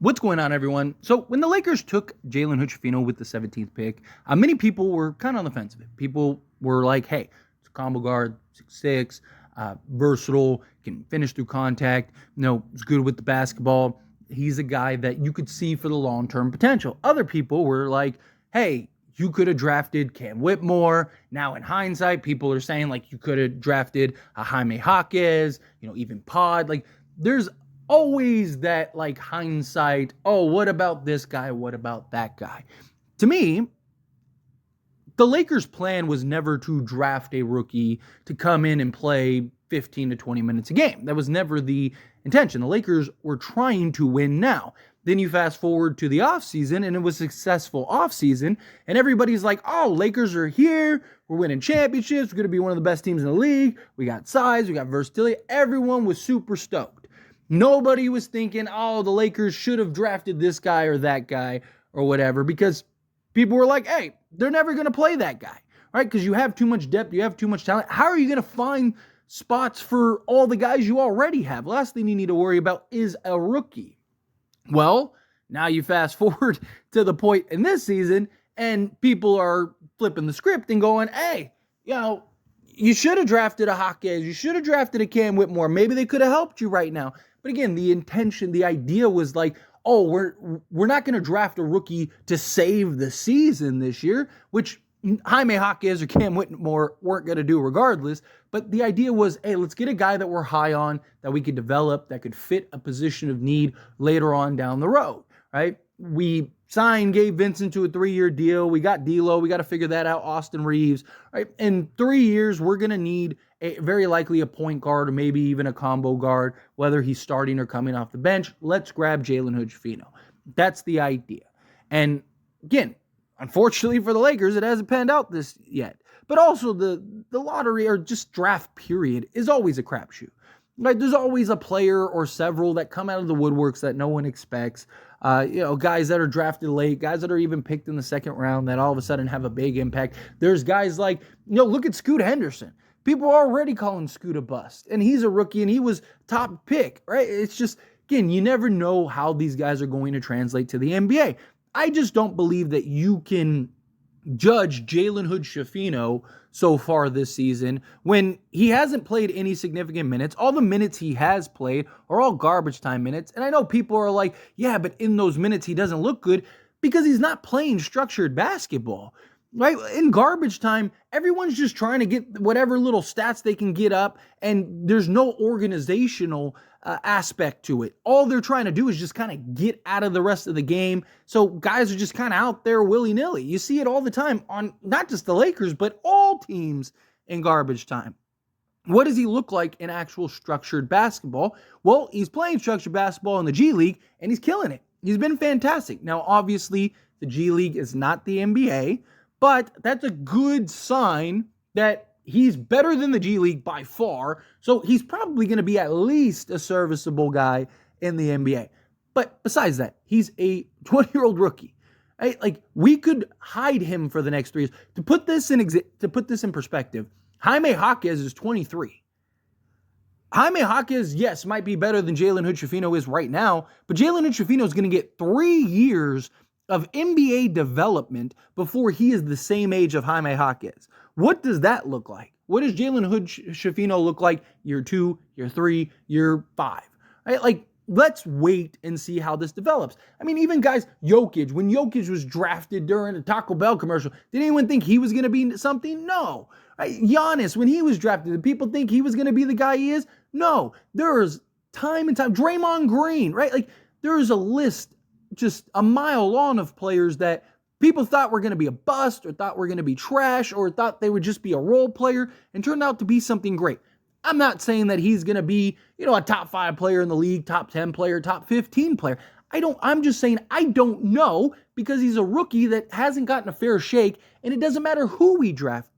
What's going on, everyone? So when the Lakers took Jalen Hood Schifino with the 17th pick, many people were kind of on the fence of it. People were like, hey, it's a combo guard, 6'6", versatile, can finish through contact, it's good with the basketball. He's a guy that you could see for the long-term potential. Other people were like, hey, you could have drafted Cam Whitmore. Now in hindsight, people are saying like you could have drafted a Jaime Jaquez, even Pod. Like there's always that like hindsight, oh, what about this guy? What about that guy? To me, the Lakers' plan was never to draft a rookie to come in and play 15 to 20 minutes a game. That was never the intention. The Lakers were trying to win now. Then you fast forward to the offseason, and it was a successful offseason, and everybody's like, oh, Lakers are here. We're winning championships. We're going to be one of the best teams in the league. We got size. We got versatility. Everyone was super stoked. Nobody was thinking, oh, the Lakers should have drafted this guy or that guy or whatever, because people were like, hey, they're never going to play that guy, right? Because you have too much depth, you have too much talent. How are you going to find spots for all the guys you already have? Last thing you need to worry about is a rookie. Well, now you fast forward to the point in this season, and people are flipping the script and going, hey, you should have drafted a Jaquez. You should have drafted a Cam Whitmore. Maybe they could have helped you right now. But again, the intention, the idea was like, oh, we're not going to draft a rookie to save the season this year, which Jaime Jaquez or Cam Whitmore weren't going to do regardless. But the idea was, hey, let's get a guy that we're high on, that we could develop, that could fit a position of need later on down the road, right? We signed Gabe Vincent to a 3-year deal. We got D'Lo. We got to figure that out. Austin Reeves, right? In 3 years, we're going to need very likely a point guard or maybe even a combo guard, whether he's starting or coming off the bench. Let's grab Jalen Hood Schifino. That's the idea. And again, unfortunately for the Lakers, it hasn't panned out this yet. But also the lottery or just draft period is always a crapshoot. Right? There's always a player or several that come out of the woodworks that no one expects. Guys that are drafted late, guys that are even picked in the second round that all of a sudden have a big impact. There's guys like, look at Scoot Henderson. People are already calling Scoot a bust, and he's a rookie, and he was top pick, right? It's just, again, you never know how these guys are going to translate to the NBA. I just don't believe that you can judge Jalen Hood Schifino so far this season when he hasn't played any significant minutes. All the minutes he has played are all garbage time minutes. And I know people are like, yeah, but in those minutes he doesn't look good because he's not playing structured basketball. Right? In garbage time, everyone's just trying to get whatever little stats they can get up, and there's no organizational aspect to it. All they're trying to do is just kind of get out of the rest of the game. So guys are just kind of out there willy-nilly. You see it all the time on not just the Lakers, but all teams in garbage time. What does he look like in actual structured basketball? Well, he's playing structured basketball in the G League, and he's killing it. He's been fantastic. Now, obviously, the G League is not the NBA, but that's a good sign that he's better than the G League by far. So he's probably going to be at least a serviceable guy in the NBA. But besides that, he's a 20-year-old rookie. Right? Like, we could hide him for the next 3 years. To put this in perspective, Jaime Jaquez is 23. Jaime Jaquez, yes, might be better than Jalen Hood Schifino is right now, but Jalen Hood Schifino is going to get 3 years of NBA development before he is the same age of Jaime Jaquez. What does that look like? What does Jalen Hood Schifino look like year 2, year 3, year 5? Right? Like, let's wait and see how this develops. I mean, even guys, Jokic, when Jokic was drafted during a Taco Bell commercial, did anyone think he was going to be something? No. Right? Giannis, when he was drafted, did people think he was going to be the guy he is? No. There's time and time. Draymond Green, right? Like, there's a list just a mile long of players that people thought were going to be a bust or thought were going to be trash or thought they would just be a role player and turned out to be something great. I'm not saying that he's going to be, a top 5 player in the league, top 10 player, top 15 player. I'm just saying I don't know because he's a rookie that hasn't gotten a fair shake, and it doesn't matter who we draft.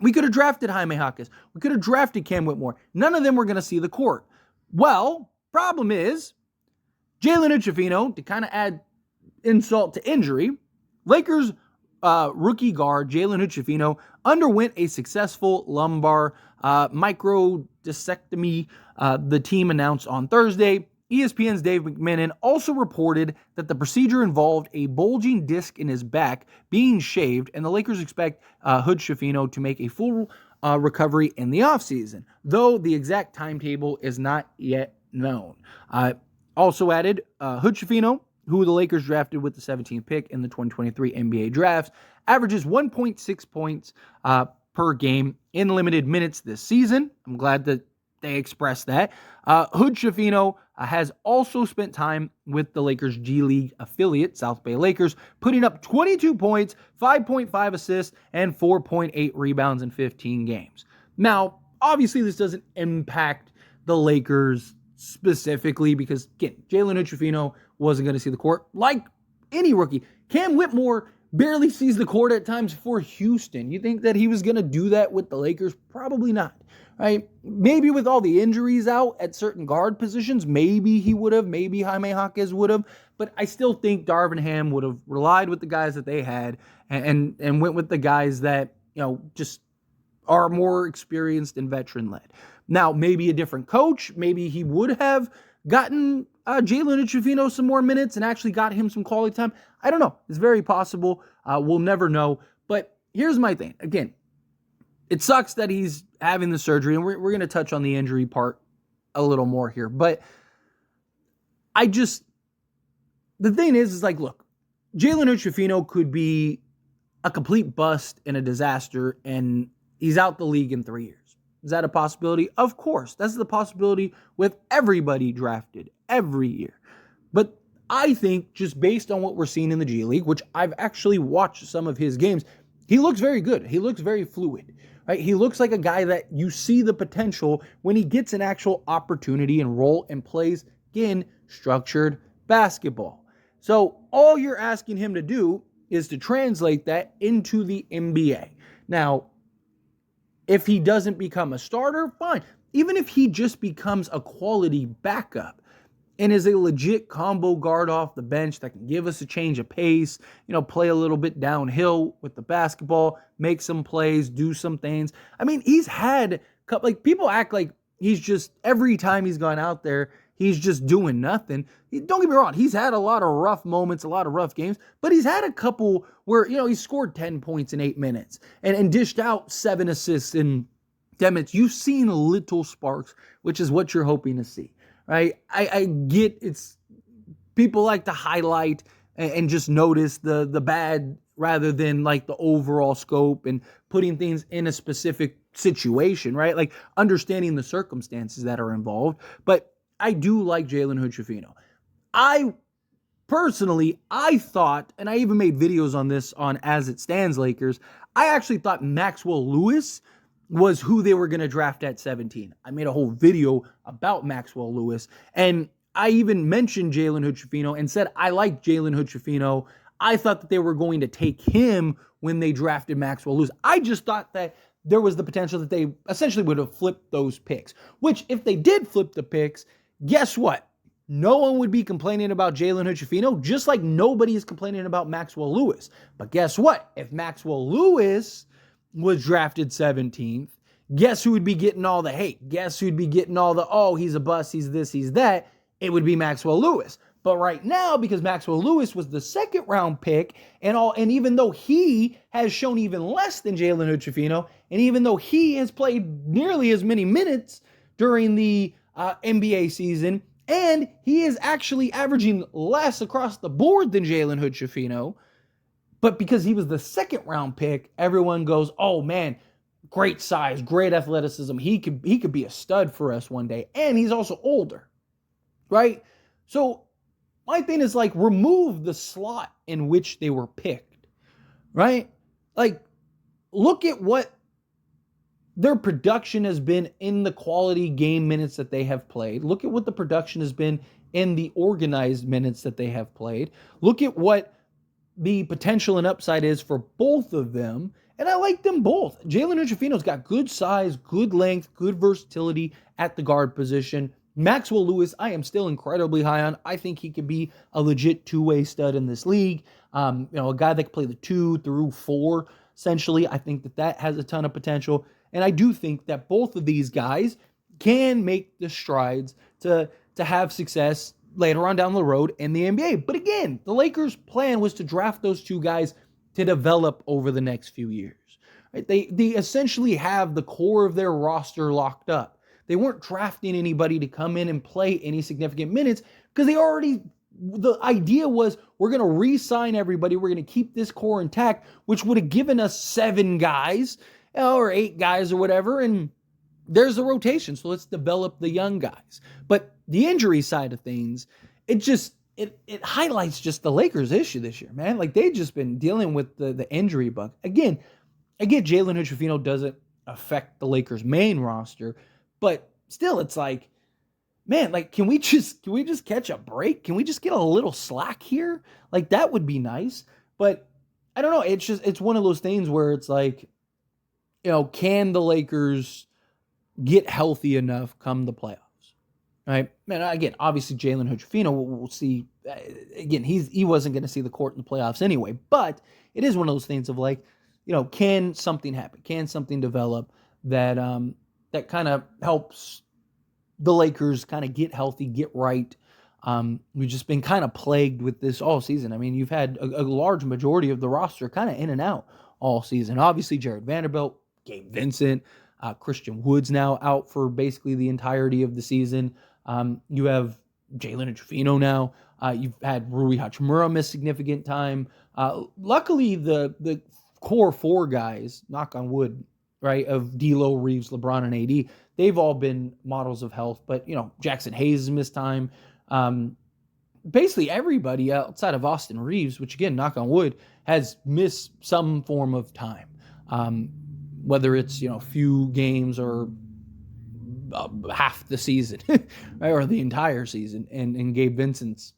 We could have drafted Jaime Jaquez. We could have drafted Cam Whitmore. None of them were going to see the court. Well, problem is, Jalen Hood Schifino, to kind of add insult to injury, Lakers rookie guard Jalen Hood Schifino underwent a successful lumbar microdiscectomy, the team announced on Thursday. ESPN's Dave McMenamin also reported that the procedure involved a bulging disc in his back being shaved, and the Lakers expect Hood Schifino to make a full recovery in the offseason, though the exact timetable is not yet known. Also added, Hood Schifino, who the Lakers drafted with the 17th pick in the 2023 NBA drafts, averages 1.6 points per game in limited minutes this season. I'm glad that they expressed that. Hood Schifino has also spent time with the Lakers' G League affiliate, South Bay Lakers, putting up 22 points, 5.5 assists, and 4.8 rebounds in 15 games. Now, obviously, this doesn't impact the Lakers specifically because, again, Jalen Hood Schifino wasn't going to see the court like any rookie. Cam Whitmore barely sees the court at times for Houston. You think that he was going to do that with the Lakers? Probably not, right? Maybe with all the injuries out at certain guard positions, maybe he would have, maybe Jaime Jaquez would have, but I still think Darvin Ham would have relied with the guys that they had and went with the guys that, just are more experienced and veteran-led. Now, maybe a different coach, maybe he would have gotten Jalen Schifino some more minutes and actually got him some quality time. I don't know. It's very possible. We'll never know. But here's my thing. Again, it sucks that he's having the surgery, and we're going to touch on the injury part a little more here. But the thing is like, look, Jalen Schifino could be a complete bust and a disaster, and he's out the league in 3 years. Is that a possibility? Of course. That's the possibility with everybody drafted every year. But I think just based on what we're seeing in the G League, which I've actually watched some of his games, he looks very good. He looks very fluid, right? He looks like a guy that you see the potential when he gets an actual opportunity and role and plays, again, structured basketball. So all you're asking him to do is to translate that into the NBA. Now, if he doesn't become a starter, fine. Even if he just becomes a quality backup and is a legit combo guard off the bench that can give us a change of pace, play a little bit downhill with the basketball, make some plays, do some things. I mean, he's had, people act like he's just, every time he's gone out there, he's just doing nothing. Don't get me wrong. He's had a lot of rough moments, a lot of rough games, but he's had a couple where, he scored 10 points in 8 minutes and dished out 7 assists in 10 minutes. You've seen little sparks, which is what you're hoping to see, right? I get it's people like to highlight and just notice the bad rather than like the overall scope and putting things in a specific situation, right? Like understanding the circumstances that are involved. But I do like Jalen Hood Schifino. I thought, and I even made videos on this on As It Stands Lakers, I actually thought Maxwell Lewis was who they were going to draft at 17. I made a whole video about Maxwell Lewis, and I even mentioned Jalen Hood Schifino and said I like Jalen Hood Schifino. I thought that they were going to take him when they drafted Maxwell Lewis. I just thought that there was the potential that they essentially would have flipped those picks, which if they did flip the picks, guess what? No one would be complaining about Jalen Hood Schifino, just like nobody is complaining about Maxwell Lewis. But guess what? If Maxwell Lewis was drafted 17th, guess who would be getting all the hate? Guess who'd be getting all the, oh, he's a bust, he's this, he's that? It would be Maxwell Lewis. But right now, because Maxwell Lewis was the second round pick, and even though he has shown even less than Jalen Hood Schifino, and even though he has played nearly as many minutes during the NBA season, and he is actually averaging less across the board than Jalen Hood Schifino, but because he was the second round pick, everyone goes, oh man, great size, great athleticism. He could be a stud for us one day. And he's also older, right? So my thing is like, remove the slot in which they were picked, right? Like, look at what their production has been in the quality game minutes that they have played. Look at what the production has been in the organized minutes that they have played. Look at what the potential and upside is for both of them. And I like them both. Jalen Hood Schifino's got good size, good length, good versatility at the guard position. Maxwell Lewis, I am still incredibly high on. I think he could be a legit two-way stud in this league. A guy that can play the 2 through 4, essentially. I think that has a ton of potential. And I do think that both of these guys can make the strides to to have success later on down the road in the NBA. But again, the Lakers' plan was to draft those two guys to develop over the next few years. Right? They essentially have the core of their roster locked up. They weren't drafting anybody to come in and play any significant minutes because the idea was we're going to re-sign everybody. We're going to keep this core intact, which would have given us 7 guys or 8 guys or whatever. And there's a rotation. So let's develop the young guys. But the injury side of things, it highlights just the Lakers' issue this year, man. Like they've just been dealing with the injury bug. Again, I get Jalen Hood Schifino doesn't affect the Lakers' main roster, but still it's like, man, like can we just catch a break? Can we just get a little slack here? Like that would be nice. But I don't know. It's one of those things where it's like, can the Lakers get healthy enough come the playoffs? Right? Man, again, obviously Jalen Hood Schifino, we'll see. Again, he wasn't going to see the court in the playoffs anyway, but it is one of those things of like, can something happen? Can something develop that kind of helps the Lakers kind of get healthy, get right? We've just been kind of plagued with this all season. I mean, you've had a large majority of the roster kind of in and out all season. Obviously, Jared Vanderbilt, Gabe Vincent, Christian Wood's now out for basically the entirety of the season. You have Jalen Hood now. You've had Rui Hachimura miss significant time. Luckily, the core 4 guys, knock on wood, right, of D'Lo, Reeves, LeBron, and AD, they've all been models of health. But, Jackson Hayes has missed time. Basically everybody outside of Austin Reeves, which again, knock on wood, has missed some form of time. Whether it's, a few games or half the season or the entire season in Gabe Vincent's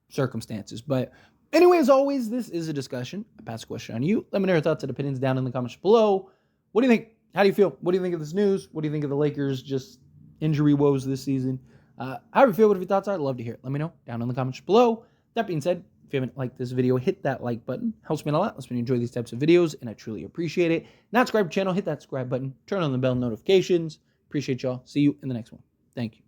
circumstances. But anyway, as always, this is a discussion. I pass a question on you. Let me know your thoughts and opinions down in the comments below. What do you think? How do you feel? What do you think of this news? What do you think of the Lakers' just injury woes this season? How do you feel? What are your thoughts are? I'd love to hear it. Let me know down in the comments below. That being said, if you haven't liked this video, hit that like button. Helps me a lot. Lets me enjoy these types of videos, and I truly appreciate it. Not subscribe to the channel, hit that subscribe button. Turn on the bell notifications. Appreciate y'all. See you in the next one. Thank you.